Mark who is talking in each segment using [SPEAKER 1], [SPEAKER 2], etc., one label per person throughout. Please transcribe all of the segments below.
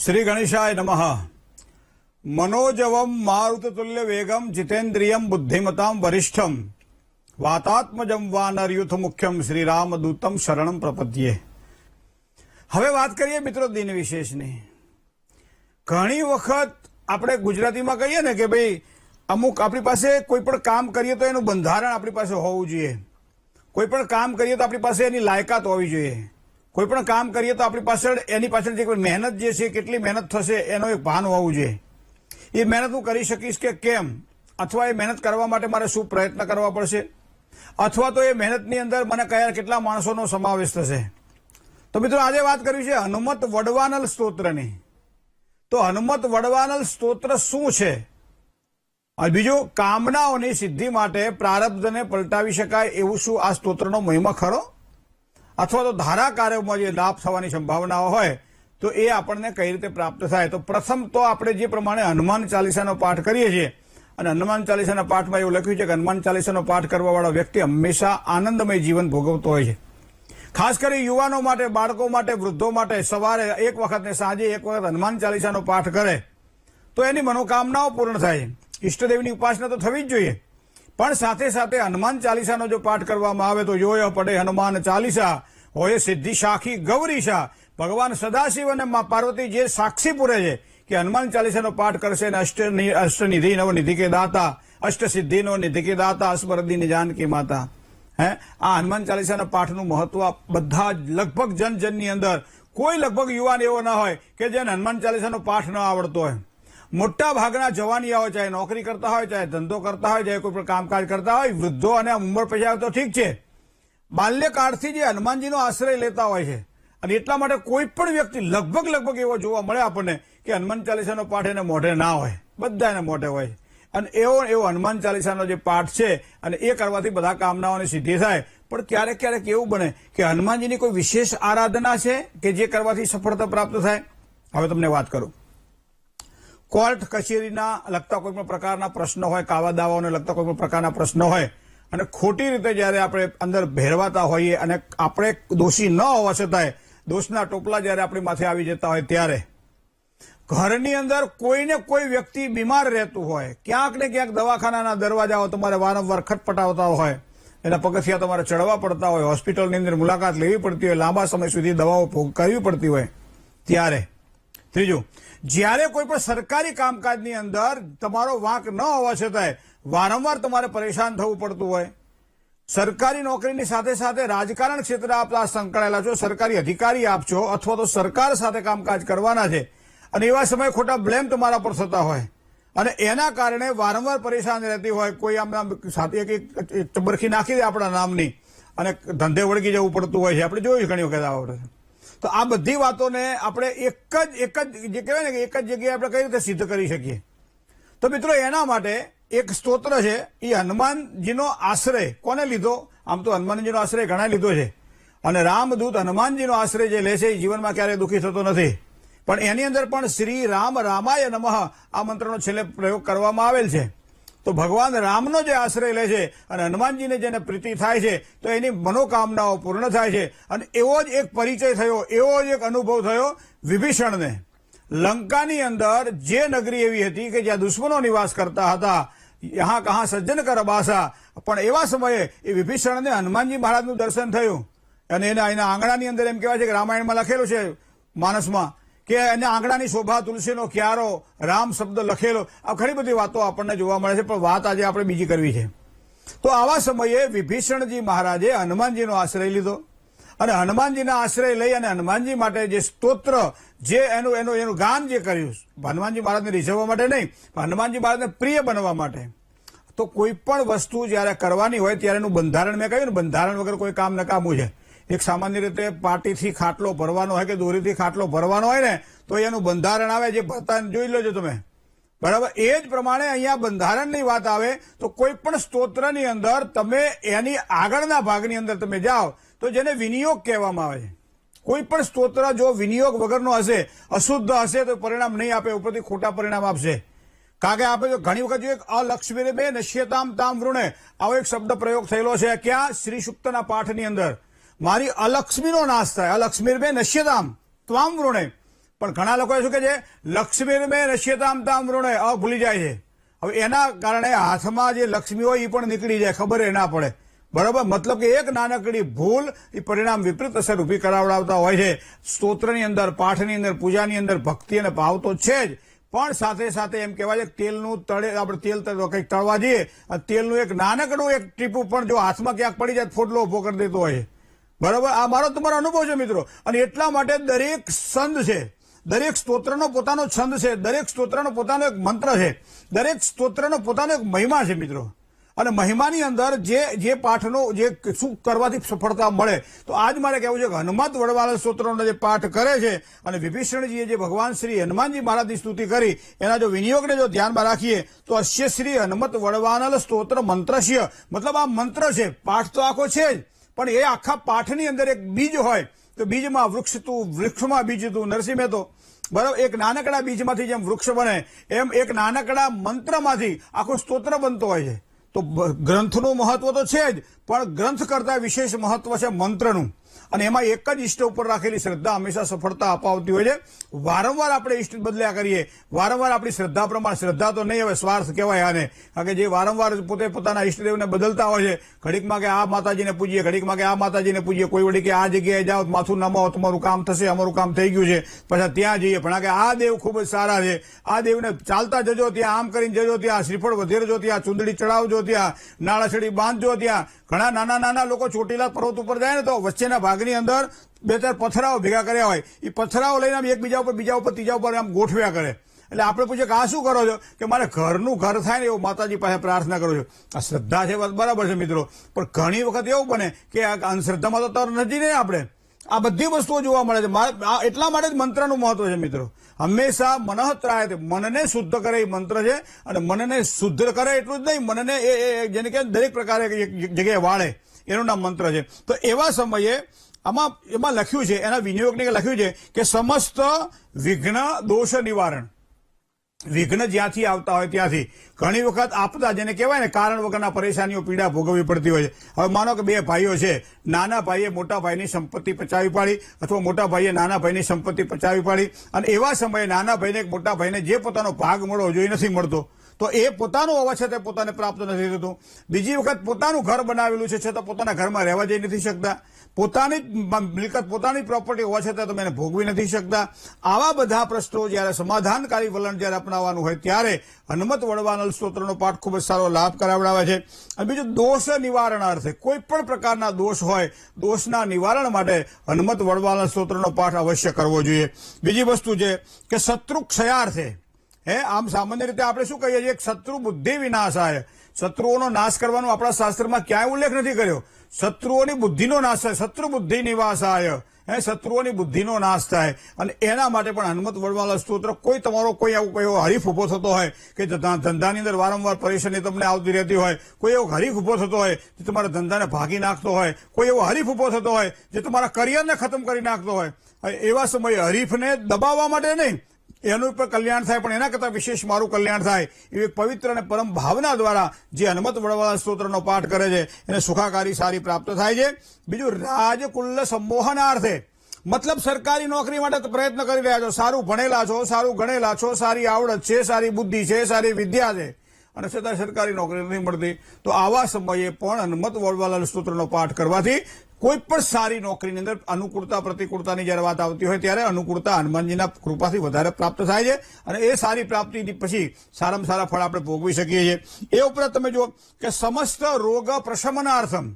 [SPEAKER 1] श्री गणेशाय नमः। मनोजवम मारुततुल्य वेगम जितेन्द्रियम बुद्धिमताम वरिष्ठम वातात्मजम वानरयूथ मुख्यम श्री रामदूतम शरणम प्रपद्ये। હવે વાત કરીએ મિત્રો દિન વિશેષની। ઘણી વખત આપણે ગુજરાતીમાં કહીએ ને કે ભાઈ અમુક આપણી પાસે કોઈ પણ કામ કરીએ તો એનું બંધારણ આપણી પાસે હોવું જોઈએ, કોઈ પણ કામ કરીએ તો આપણી પાસે એની લાયકાત હોવી જોઈએ, કોઈ પણ કામ કરીએ તો આપણી પાછળ એની પાછળ જે મહેનત જે છે કેટલી મહેનત થશે એનો એક ભાન હોવું જોઈએ। એ મહેનત હું કરી શકીશ કે કેમ, અથવા એ મહેનત કરવા માટે મારે શું પ્રયત્ન કરવા પડશે, અથવા તો એ મહેનતની અંદર મને કયા કેટલા માણસોનો સમાવેશ થશે। તો મિત્રો આજે વાત કરવી છે હનુમત વડવાનલ સ્તોત્રની। તો હનુમત વડવાનલ સ્તોત્ર શું છે, અને બીજું કામનાઓની સિદ્ધિ માટે પ્રારબ્ધને પલટાવી શકાય એવું શું આ સ્તોત્રનો મહિમા ખરો, અથવા તો ધારા કાર્યોમાં જે લાભ થવાની સંભાવનાઓ હોય તો એ આપણને કઈ રીતે પ્રાપ્ત થાય। તો પ્રથમ તો આપણે જે પ્રમાણે હનુમાન ચાલીસાનો પાઠ કરીએ છીએ, અને હનુમાન ચાલીસાના પાઠમાં એવું લખ્યું છે કે હનુમાન ચાલીસાનો પાઠ કરવાવાળો વ્યક્તિ હંમેશા આનંદમય જીવન ભોગવતો હોય છે। ખાસ કરી યુવાનો માટે, બાળકો માટે, વૃદ્ધો માટે સવારે એક વખત ને સાંજે એક વખત હનુમાન ચાલીસાનો પાઠ કરે તો એની મનોકામનાઓ પૂર્ણ થાય। ઈષ્ટદેવની ઉપાસના તો થવી જ જોઈએ, પણ સાથે સાથે હનુમાન ચાલીસાનો જો પાઠ કરવામાં આવે તો જોયો પડે હનુમાન ચાલીસા હોય સિદ્ધિ સાખી ગૌરીશા। ભગવાન સદાશિવ અને મા પાર્વતી જે સાક્ષી પૂરે છે કે હનુમાન ચાલીસાનો પાઠ કરશે ને અષ્ટનિધિ નવનિધિ કે દાતા, અષ્ટસિદ્ધિ નો નિધિ કે દાતા, અસ્મરદીની જાનકી માતા। આ હનુમાન ચાલીસાના પાઠનું મહત્વ બધા જ લગભગ જનજનની અંદર કોઈ લગભગ યુવાન એવો ના હોય કે જેને હનુમાન ચાલીસાનો પાઠ ન આવડતો હોય। મોટા ભાગના જવાનિયાઓ ચાહે નોકરી કરતા હોય, ચાહે ધંધો કરતા હોય, ચાહે કોઈ પણ કામકાજ કરતા હોય, વૃદ્ધો અને ઉંમર પછી આવે તો ઠીક છે, બાલ્યકાળથી જે હનુમાનજીનો આશ્રય લેતા હોય છે, અને એટલા માટે કોઈ પણ વ્યક્તિ લગભગ એવો જોવા મળે આપણને કે હનુમાન ચાલીસાનો પાઠ એને મોઢે ના હોય, બધા એને મોઢે હોય। અને એવો હનુમાન ચાલીસાનો જે પાઠ છે અને એ કરવાથી બધા કામનાઓની સિદ્ધિ થાય। પણ ક્યારેક એવું બને કે હનુમાનજીની કોઈ વિશેષ આરાધના છે કે જે કરવાથી સફળતા પ્રાપ્ત થાય। હવે તમને વાત કરું, કોર્ટ કચેરીના લગતા કોઈ પણ પ્રકારના પ્રશ્નો હોય, કાવા દાવાઓને લગતા કોઈ પણ પ્રકારના પ્રશ્નો હોય, અને ખોટી રીતે જયારે આપણે અંદર ભેરવાતા હોઈએ અને આપણે દોષી ન હોવા છતાંય દોષના ટોપલા જયારે આપણી માથે આવી જતા હોય ત્યારે ઘરની અંદર કોઈને કોઈ વ્યક્તિ બીમાર રહેતું હોય, ક્યાંક ને ક્યાંક દવાખાનાના દરવાજાઓ તમારે વારંવાર ખટપટાવતા હોય, એના પગથિયા તમારે ચડવા પડતા હોય, હોસ્પિટલની અંદર મુલાકાત લેવી પડતી હોય, લાંબા સમય સુધી દવાઓ ભોગ કરવી પડતી હોય ત્યારે। ત્રીજું, જ્યારે કોઈ પણ સરકારી કામકાજની અંદર તમારો વાંક ન હોવા છતાંય વારંવાર તમારે પરેશાન થવું પડતું હોય, સરકારી નોકરીની સાથે સાથે રાજકારણ ક્ષેત્રે આપ સંકળાયેલા છો, સરકારી અધિકારી આપ છો, અથવા તો સરકાર સાથે કામકાજ કરવાના છે, અને એવા સમયે ખોટા બ્લેમ તમારા પર થતા હોય અને એના કારણે વારંવાર પરેશાન રહેતી હોય, કોઈ આમ સાથે એક બરખી નાખી દે આપણા નામની અને ધંધે વળગી જવું પડતું હોય છે, આપણે જોયું ઘણી વખત આવડે। તો આ બધી વાતોને આપણે એક જ જે કહેવાય ને કે એક જ જગ્યાએ આપણે કઈ રીતે સિદ્ધ કરી શકીએ। તો મિત્રો એના માટે એક સ્તોત્ર છે, એ હનુમાનજીનો આશ્રય કોને લીધો? આમ તો હનુમાનજીનો આશ્રય ઘણા લીધો છે, અને રામદૂત હનુમાનજીનો આશ્રય જે લે છે એ જીવનમાં ક્યારેય દુઃખી થતો નથી, પણ એની અંદર પણ શ્રી રામ રામાય નમઃ આ મંત્રનો છેલ્લે પ્રયોગ કરવામાં આવેલ છે। તો ભગવાન રામનો જે આશ્રય લે છે અને હનુમાનજીને જેને પ્રીતિ થાય છે તો એની મનોકામનાઓ પૂર્ણ થાય છે। અને એવો જ એક પરિચય થયો, એવો જ એક અનુભવ થયો વિભીષણને। લંકાની અંદર જે નગરી એવી હતી કે જ્યાં દુશ્મનો નિવાસ કરતા હતા, યહાં કહાં સજ્જન કર બાસા, પણ એવા સમયે એ વિભીષણને હનુમાનજી મહારાજનું દર્શન થયું, અને એના આંગણાની અંદર એમ કહેવાય છે કે રામાયણમાં લખેલું છે માનસમાં કે એના આંગણાની શોભા, તુલસીનો ક્યારો, રામ શબ્દ લખેલો, આ ઘણી બધી વાતો આપણને જોવા મળે છે, પણ વાત આજે આપણે બીજી કરવી છે। તો આવા સમયે વિભીષણજી મહારાજે હનુમાનજીનો આશ્રય લીધો, અને હનુમાનજીના આશ્રય લઈ અને હનુમાનજી માટે જે સ્તોત્ર, જે એનું ગાન જે કર્યું, હનુમાનજી મહારાજને રીઝવવા માટે નહીં, પણ હનુમાનજી મહારાજને પ્રિય બનવા માટે। તો કોઈ પણ વસ્તુ જયારે કરવાની હોય ત્યારે એનું બંધારણ, મેં કહ્યું ને બંધારણ વગર કોઈ કામ નકામું છે। એક સામાન્ય રીતે પાટીથી ખાટલો ભરવાનો હોય કે દોરીથી ખાટલો ભરવાનો હોય ને તો એનું બંધારણ આવે, જે ભરતા જોઈ લેજો તમે, બરાબર? એ જ પ્રમાણે અહીંયા બંધારણની વાત આવે તો કોઈ પણ સ્તોત્રની અંદર તમે એની આગળના ભાગની અંદર તમે જાઓ તો જેને વિનિયોગ કહેવામાં આવે છે। કોઈ પણ સ્તોત્ર જો વિનિયોગ વગરનો હશે, અશુદ્ધ હશે તો પરિણામ નહીં આપે, ઉપરથી ખોટા પરિણામ આપશે। કારણ કે આપણે ઘણી વખત જોઈએ અલક્ષ્મીરે બે નશ્યતામ તામ વૃણે, આવો એક શબ્દ પ્રયોગ થયેલો છે ક્યાં? શ્રી સૂક્તના પાઠની અંદર। મારી અલક્ષ્મીનો નાશ થાય, અલક્ષ્મીર બે નશ્યતામ ત્વામ વૃણે, પણ ઘણા લોકો શું કે છે, લક્ષ્મીર્મે નશ્યતામ તામ ઋણે ભૂલી જાય છે. હવે એના કારણે હાથમાં જે લક્ષ્મી હોય એ પણ નીકળી જાય, ખબર ના પડે. બરાબર, મતલબ કે એક નાનકડી ભૂલ એ પરિણામ વિપરીત અસર ઉભી કરાવડાવતા હોય છે. સ્તોત્રની અંદર, પાઠની અંદર, પૂજાની અંદર ભક્તિ અને ભાવ તો છે જ, પણ સાથે સાથે એમ કહેવાય છે કે તેલનું તળે આપણે તેલ કંઈક તળવા જઈએ, તેલનું એક નાનકડું એક ટીપું પણ જો હાથમાં ક્યાંક પડી જાય ફોટલો ઉભો કરી દેતો હોય. બરાબર, આ મારો તમારો અનુભવ છે મિત્રો. અને એટલા માટે દરેક છંદ છે, દરેક સ્તોત્રનો પોતાનો છંદ છે, દરેક સ્તોત્રનો પોતાનો એક મંત્ર છે, દરેક સ્તોત્રનો પોતાનો એક મહિમા છે મિત્રો. અને મહિમાની અંદર જે પાઠનો જે શું કરવાથી સફળતા મળે, તો આજ મારે કહેવું છે કે હનુમત વડવાલા સ્તોત્રનો જે પાઠ કરે છે અને વિભીષણજીએ જે ભગવાન શ્રી હનુમાનજી મહારાજની સ્તુતિ કરી એના જો વિનિયોગને જો ધ્યાનમાં રાખીએ તો અશ્ય શ્રી હનુમત વડવાનલ સ્તોત્ર મંત્રશ્ય, મતલબ આ મંત્ર છે, પાઠ તો આખો છે જ, પણ એ આખા પાઠની અંદર એક બીજ હોય, તો બીજમાં વૃક્ષ તું, વૃક્ષમાં બીજ તું, નરસિંહ મહેતો. બરાબર, એક નાનકડા બીજમાંથી જેમ વૃક્ષ બને એમ એક નાનકડા મંત્રમાંથી આખું સ્તોત્ર બનતો હોય છે. તો ગ્રંથનું મહત્વ તો છે જ, પણ ગ્રંથ કરતા વિશેષ મહત્વ છે મંત્રનું. અને એમાં એક જ ઈષ્ટ ઉપર રાખેલી શ્રદ્ધા હંમેશા સફળતા અપાવતી હોય છે. વારંવાર આપણે ઈષ્ટ બદલ્યા કરીએ, વારંવાર આપણી શ્રદ્ધા પ્રમાણે, શ્રદ્ધા તો નહીં હવે સ્વાર્થ કહેવાય આને, કારણ કે જે વારંવાર પોતે પોતાના ઈષ્ટદેવને બદલતા હોય છે, ઘડીકમાં કે આ માતાજીને પૂજીએ, ઘડીકમાં કે આ માતાજીને પૂજીએ, કોઈ વળી કે આ જગ્યાએ જાઓ માથું નમાવો તમારું કામ થશે, અમારું કામ થઈ ગયું છે, પછી ત્યાં જઈએ પણ કે આ દેવ ખૂબ જ સારા છે, આ દેવને ચાલતા જજો ત્યાં, આમ કરીને જજો ત્યાં, શ્રીફળ વધેરજો ત્યાં, ચૂંદડી ચડાવજો ત્યાં, નાળાછડી બાંધજો ત્યાં. ઘણા નાના નાના લોકો ચોટીલા પર્વત ઉપર જાય ને તો વચ્ચેના ભાગની અંદર બે ચાર પથરાઓ ભેગા કર્યા હોય, એ પથરાઓ લઈને આમ એકબીજા ઉપર, બીજા ઉપર, ત્રીજા ઉપર આમ ગોઠવ્યા કરે. એટલે આપણે પૂછીએ કે આ શું કરો છો, કે મારે ઘરનું ઘર થાય ને એવું માતાજી પાસે પ્રાર્થના કરું છું. આ શ્રદ્ધા છે, બરાબર છે મિત્રો, પણ ઘણી વખત એવું બને કે આ અંધશ્રદ્ધામાં તો તર નથી ને આપણે. આ બધી વસ્તુઓ જોવા મળે છે. એટલા માટે જ મંત્રનું મહત્વ છે મિત્રો. હંમેશા મનઃત્રાય, મનને શુદ્ધ કરે એ મંત્ર છે. અને મનને શુદ્ધ કરે એટલું જ નહીં, મનને જેને કે દરેક પ્રકારે જગ્યાએ વાળે, એનું નામ મંત્ર છે. તો એવા સમયે એમાં લખ્યું છે, એના વિનિયોગને લખ્યું છે કે સમસ્ત વિઘ્ન દોષ નિવારણ. વિઘ્ન જ્યાંથી આવતા હોય ત્યાંથી ઘણી વખત આપતા, જેને કહેવાય ને કારણ વગરના પરેશાનીઓ, પીડા ભોગવવી પડતી હોય છે. હવે માનો કે બે ભાઈઓ છે, નાના ભાઈએ મોટા ભાઈની સંપત્તિ પચાવી પાડી, અથવા મોટા ભાઈએ નાના ભાઈની સંપત્તિ પચાવી પાડી, અને એવા સમયે નાના ભાઈને મોટા ભાઈને જે પોતાનો ભાગ મળવો જોઈએ નથી મળતો, તો એ પોતાનું હોવા છતાં પોતાને પ્રાપ્ત નથી થતું. બીજી વખત પોતાનું ઘર બનાવેલું છે છતાં પોતાના ઘરમાં રહેવા જઈ નથી શકતા, પોતાની મિલકત, પોતાની પ્રોપર્ટી હોવા છતાં તમે એને ભોગવી નથી શકતા. આવા બધા પ્રશ્નો જયારે સમાધાનકારી વલણ જયારે અપનાવવાનું હોય ત્યારે હનુમત વડવાનલ સ્તોત્રનો પાઠ ખૂબ જ સારો લાભ કરાવડાવે છે. અને બીજું દોષ નિવારણાર્થે, કોઈ પણ પ્રકારના દોષ હોય, દોષના નિવારણ માટે હનુમત વડવાનલ સ્તોત્રનો પાઠ અવશ્ય કરવો જોઈએ. બીજી વસ્તુ છે કે શત્રુ ક્ષયાર્થે, આમ સામાન્ય રીતે આપણે શું કહીએ છીએ, શત્રુ બુદ્ધિ વિનાશાય, શત્રુઓનો નાશ કરવાનો આપણા શાસ્ત્રમાં ક્યાંય ઉલ્લેખ નથી કર્યો. શત્રુઓની બુદ્ધિનો નાશ થાય, શત્રુ બુદ્ધિ નિવાસાય, શત્રુઓની બુદ્ધિનો નાશ થાય. અને એના માટે પણ હનુમત વડવાનલ સ્તોત્ર, કોઈ તમારો કોઈ એવો હરીફ ઉભો થતો હોય કે ધંધાની અંદર વારંવાર પરેશાની તમને આવતી રહેતી હોય, કોઈ એવો હરીફ ઉભો થતો હોય જે તમારા ધંધાને ભાગી નાખતો હોય, કોઈ એવો હરીફ ઉભો થતો હોય જે તમારા કરિયરને ખતમ કરી નાખતો હોય, એવા સમયે હરીફને દબાવવા માટે નહીં, એનું પણ કલ્યાણ થાય, પણ એના કરતાં વિશેષ મારું કલ્યાણ થાય એવી પવિત્ર અને પરમ ભાવના દ્વારા જે હનુમત વડવાનલ સ્તોત્રનો પાઠ કરે છે એને સુખાકારી સારી પ્રાપ્ત થાય છે. બીજું રાજકુલ્લ સંમોહનાર્થે, મતલબ સરકારી નોકરી માટે પ્રયત્ન કરી રહ્યા છો, સારું ભણેલા છો, સારું ગણેલા છો, સારી આવડત છે, સારી બુદ્ધિ છે, સારી વિદ્યા છે, અને છતાં સરકારી નોકરી નથી મળતી, તો આવા સમયે પણ હનુમત વડવાનલ સ્તોત્રનો પાઠ કરવાથી કોઈ પણ સારી નોકરીની અંદર અનુકૂળતા પ્રતિકૂળતાની જયારે વાત આવતી હોય ત્યારે અનુકૂળતા હનુમાનજીના કૃપાથી વધારે પ્રાપ્ત થાય છે. અને એ સારી પ્રાપ્તિ પછી સારામાં સારા ફળ આપણે ભોગવી શકીએ છીએ. એ ઉપરાંત તમે જુઓ કે સમસ્ત રોગ પ્રશમનાર્થમ,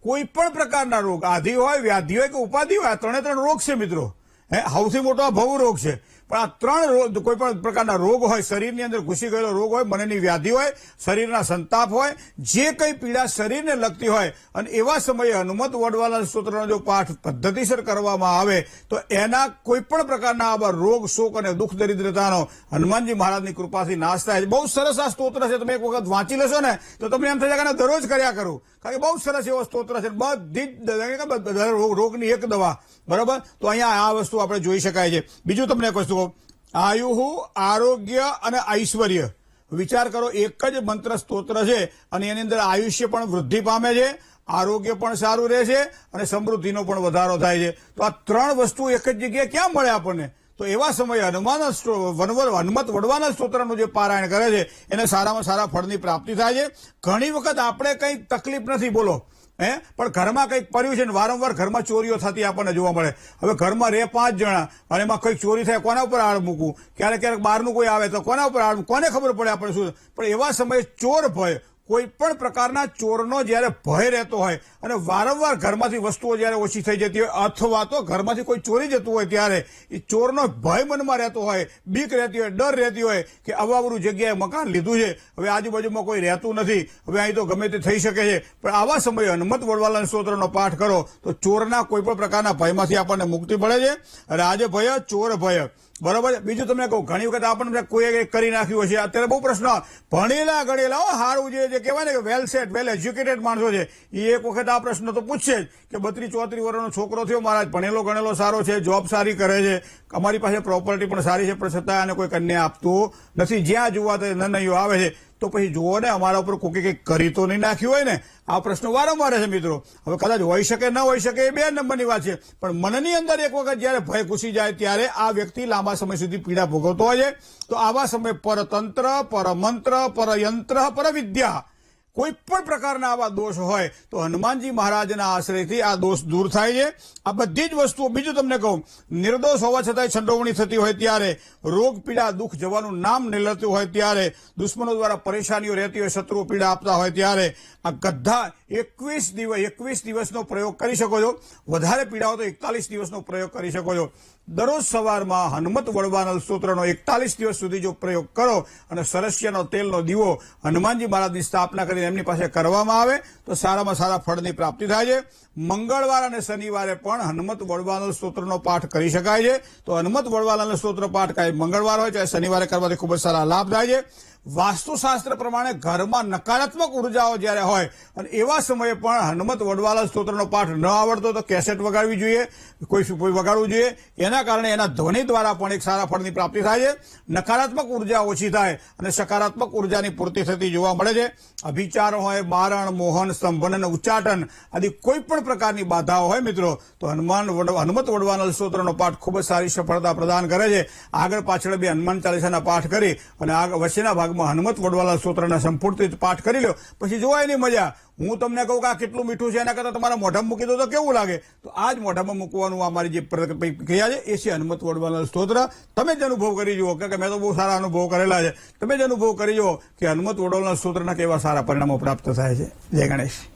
[SPEAKER 1] કોઈ પણ પ્રકારના રોગ, આધિ હોય, વ્યાધિ હોય કે ઉપાધિ હોય, આ ત્રણ રોગ છે મિત્રો. સૌથી મોટો ભવ રોગ છે, પણ આ ત્રણ કોઈ પણ પ્રકારના રોગ હોય, શરીરની અંદર ઘૂસી ગયેલો રોગ હોય, મનની વ્યાધિ હોય, શરીરના સંતાપ હોય, જે કંઈ પીડા શરીરને લગતી હોય, અને એવા સમયે હનુમત વડવાનલ સ્તોત્રનો જો પાઠ પદ્ધતિસર કરવામાં આવે તો એના કોઈ પણ પ્રકારના આવા રોગ, શોક અને દુઃખ દરિદ્રતાનો હનુમાનજી મહારાજની કૃપાથી નાશ થાય છે. બહુ સરસ આ સ્તોત્ર છે, તમે એક વખત વાંચી લેશો ને તો તમને એમ થશે કે દરરોજ કર્યા કરું, કારણ કે બહુ સરસ એવો સ્તોત્ર છે. બધી જ રોગની એક દવા, બરાબર. તો અહીંયા આ વસ્તુ આપણે જોઈ શકાય છે. બીજું તમને એક વસ્તુ, આયુહુ, આરોગ્ય અને ઐશ્વર્ય. વિચાર કરો, એક જ મંત્ર સ્તોત્ર છે અને એની અંદર આયુષ્ય પણ વૃદ્ધિ પામે છે, આરોગ્ય પણ સારું રહે છે અને સમૃદ્ધિનો પણ વધારો થાય છે. તો આ ત્રણ વસ્તુ એક જ જગ્યાએ ક્યાં મળે આપણને? તો તો એવા સમયે હનુમત વડવાના સ્તોત્રનું જે પારાયણ કરે છે એને સારામાં સારા ફળની પ્રાપ્તિ થાય છે. ઘણી વખત આપણે કંઈ તકલીફ નથી બોલો પણ ઘરમાં કંઈક પડ્યું છે ને વારંવાર ઘરમાં ચોરીઓ થતી આપણને જોવા મળે. હવે ઘરમાં રહે 5 જણા અને એમાં કંઈક ચોરી થાય, કોના ઉપર આળ મૂકવું? ક્યારેક બહારનું કોઈ આવે તો કોના ઉપર આળ, કોને ખબર પડે આપણે શું? પણ એવા સમયે ચોર ભય, કોઈ પણ પ્રકારના ચોરનો જ્યારે ભય રહેતો હોય અને વારંવાર ઘરમાંથી વસ્તુઓ જ્યારે ઓછી થઈ જતી હોય અથવા તો ઘરમાંથી કોઈ ચોરી જતું હોય ત્યારે એ ચોરનો ભય મનમાં રહેતો હોય, બીક રહેતી હોય, ડર રહેતી હોય કે અવાવરું જગ્યાએ મકાન લીધું છે, હવે આજુબાજુમાં કોઈ રહેતું નથી, હવે અહીં તો ગમે તે થઈ શકે છે. પણ આવા સમયે હનુમત વડવાલાના સ્તોત્રનો પાઠ કરો તો ચોરના કોઈ પણ પ્રકારના ભયમાંથી આપણને મુક્તિ મળે છે. રાજ ભય, ચોર ભય, બરોબર. બીજું તમને કહું, ઘણી વખત આપણને કોઈ કરી નાખ્યું હશે. અત્યારે બહુ પ્રશ્ન, ભણેલા ગણેલા સારું જે કહેવાય ને કે વેલ સેટ, વેલ એજ્યુકેટેડ માણસો છે એ એક વખત આ પ્રશ્ન તો પૂછશે જ કે 32-34 વર્ષનો છોકરો થયો મહારાજ, ભણેલો ગણેલો સારો છે, જોબ સારી કરે છે, અમારી પાસે પ્રોપર્ટી પણ સારી છે, પણ છતાં આને કોઈ કન્યા આપતું નથી, જ્યાં જોવા તો નનૈયો આવે છે, તો પછી જુઓ ને અમારા ઉપર કોઈ કંઈક કરી તો નહીં નાખ્યું હોય ને? આ પ્રશ્ન વારંવાર છે મિત્રો. હવે કદાચ હોઈ શકે ન હોઈ શકે એ 2 નંબરની વાત છે, પણ મનની અંદર એક વખત જયારે ભય ઘૂસી જાય ત્યારે આ વ્યક્તિ લાંબા સમય સુધી પીડા ભોગવતો હોય છે. તો આવા સમયે પરતંત્ર, પરમંત્ર, પરયંત્ર, પરવિદ્યા, કોઈ પણ પ્રકારના આવા દોષ હોય તો હનુમાનજી મહારાજના આશ્રયથી આ દોષ દૂર થાય છે. આ બધી જ વસ્તુઓ, બીજું તમને કહું, નિર્દોષ હોવા છતાંય સંડોવણી થતી હોય ત્યારે, રોગ પીડા દુઃખ જવાનું નામ નહીં લેતું હોય ત્યારે, દુશ્મનો દ્વારા પરેશાનીઓ રહેતી હોય, શત્રુઓ પીડા આપતા હોય ત્યારે આ ગધા 21 દિવસનો પ્રયોગ કરી શકો છો. વધારે પીડા હોય તો 41 દિવસનો પ્રયોગ કરી શકો છો. દરરોજ સવારમાં હનુમત વડવાના સ્તોત્રનો 41 દિવસ સુધી જો પ્રયોગ કરો અને સરસ્યનો તેલનો દીવો હનુમાનજી મહારાજની સ્થાપના કરીને એમની પાસે કરવામાં આવે તો સારામાં સારા ફળની પ્રાપ્તિ થાય છે. મંગળવાર અને શનિવારે પણ હનુમત વડવાના સ્તોત્રનો પાઠ કરી શકાય છે. તો હનુમત વડવાના સ્તોત્ર પાઠ કાંઈ મંગળવાર હોય ચાહે શનિવારે કરવાથી ખૂબ જ સારા લાભ થાય છે. વાસ્તુશાસ્ત્ર પ્રમાણે ઘરમાં નકારાત્મક ઉર્જાઓ જ્યારે હોય અને એવા સમયે પણ હનુમત વડવાલા સ્તોત્રનો પાઠ ન આવડતો તો કેસેટ વગાડવી જોઈએ, કોઈ વગાડવું જોઈએ. એના કારણે એના ધ્વનિ દ્વારા પણ એક સારા ફળની પ્રાપ્તિ થાય છે. નકારાત્મક ઉર્જા ઓછી થાય અને સકારાત્મક ઉર્જાની પૂર્તિ થતી જોવા મળે છે. અભિચાર હોય, મારણ, મોહન, સ્તંભન અને ઉચ્ચાટન આદિ કોઈ પણ પ્રકારની બાધાઓ હોય મિત્રો તો હનુમત વડવાના સ્તોત્રનો પાઠ ખૂબ જ સારી સફળતા પ્રદાન કરે છે. આગળ પાછળ 2 હનુમાન ચાલીસાના પાઠ કરી અને વચ્ચેના ભાગમાં હનુમત વડવાલા સ્તોત્રના સંપૂર્ણ પાઠ કરી લો, પછી જોવાય એની મજા. હું તમને કહું કે આ કેટલું મીઠું છે એના કરતાં તમારા મોઢામાં મૂકી દો તો કેવું લાગે? તો આ જ મોઢામાં મૂકવાનું અમારી જે ક્રિયા છે એ છે હનુમત વડવાલા સ્તોત્ર. તમે જ અનુભવ કરી જુઓ, કે મેં તો બહુ સારા અનુભવ કરેલા છે, તમે જ અનુભવ કરી જુઓ કે હનુમત વડવાલા સ્તોત્રના કેવા સારા પરિણામો પ્રાપ્ત થાય છે. જય ગણેશ.